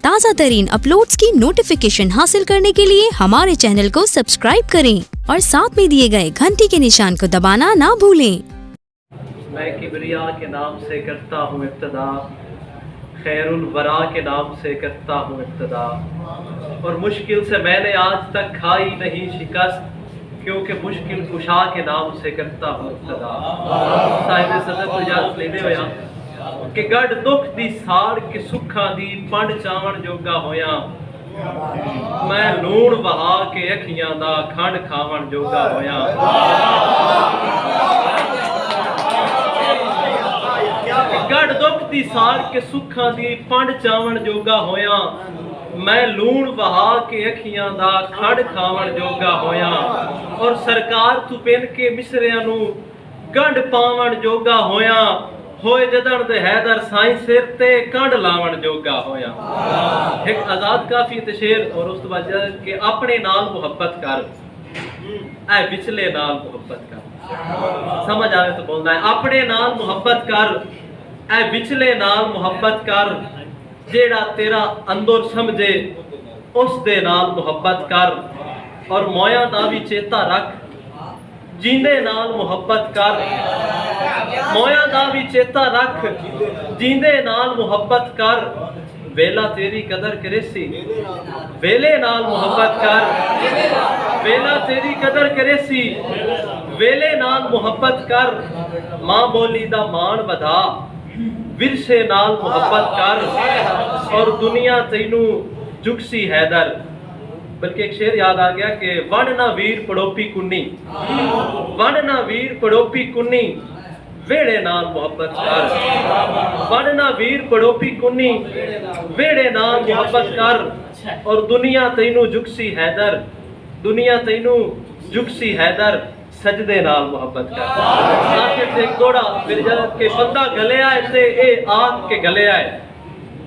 ताज़ा तरीन अपलोड्स की नोटिफिकेशन हासिल करने के लिए हमारे चैनल को सब्सक्राइब करें और साथ में दिए गए घंटी के निशान को दबाना ना भूलें। मैं किबरिया के नाम से करता हूँ इब्तिदा, खैरुल वरा के नाम से करता हूँ इब्तिदा, और मुश्किल से मैंने आज तक खाई नहीं शिकस्त, क्योंकि मुश्किल कुशा के नाम से करता हूँ इब्तिदा। साहिब सदर तो इजाजत लेने होया कि गढ़ दुख दी साड़ के सुखा दी पंड चावण जोगा होया, मैं लूण बहा के अखियां दा खंड खावण जोगा होया। गढ़ दुख दी साड़ के सुखा दी पंड चावण जोगा होया, मैं लूण बहा के अखियां दा खंड खावण जोगा होया, और सरकार तू पिन के मिसरियां नू गंढ पावण जोगा होया, होए जदन दे हैदर साईं सिर ते कंड लावण जोगा होया। एक आजाद काफी ते शेर और उस तो बाद कि अपने नाल मुहब्बत कर, ऐ विचले नाल मुहब्बत कर। समझ आवे तो बोलना है, अपने नाल मुहब्बत कर, ऐ विचले नाल मुहब्बत कर, जेड़ा तेरा अंदर समझे उस दे नाल मुहब्बत कर, और मोया दा भी चेता रख, जींदे नाल मुहब्बत कर, मोया दा भी चेता रख, जींदे नाल मुहब्बत कर, वेला तेरी कदर करेसी, वेले नाल मुहब्बत कर, वेला तेरी कदर करेसी, वेले नाल मुहब्बत कर, मां बोली दा मान वधा, विरसे नाल मुहब्बत कर, और दुनिया तैनू जुगसी हैदर। बल्कि एक शेर याद आ गया कि वण ना वीर पड़ोपी कुन्नी, वण ना वीर पड़ोपी कुन्नी, वेड़े नाल मुहब्बत कर, वण ना वीर पड़ोपी कुन्नी, वेड़े नाल मुहब्बत कर, और दुनिया तैनू जुगसी हैदर, दुनिया तैनू जुगसी हैदर, सजदे नाल मुहब्बत कर। आखिर ते घोड़ा फिर जब के बंदा गले आए ते ए आग के गले आए,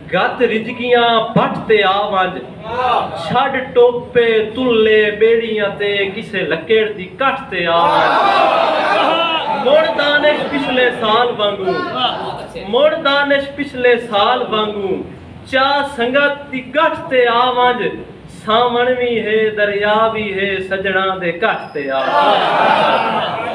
गत रिजकियां बट ते आवंज, छड़ टोपे तुल्ले बेड़ियां ते किसे लकेड़ दी कट ते आवंज, मुड़ दानिश पिछले साल वांगू, मुड़ दानिश पिछले साल वांगू, चा संगत दी गठ ते आवंज, सावण भी है दरिया भी है, सजना दे कट ते आवंज।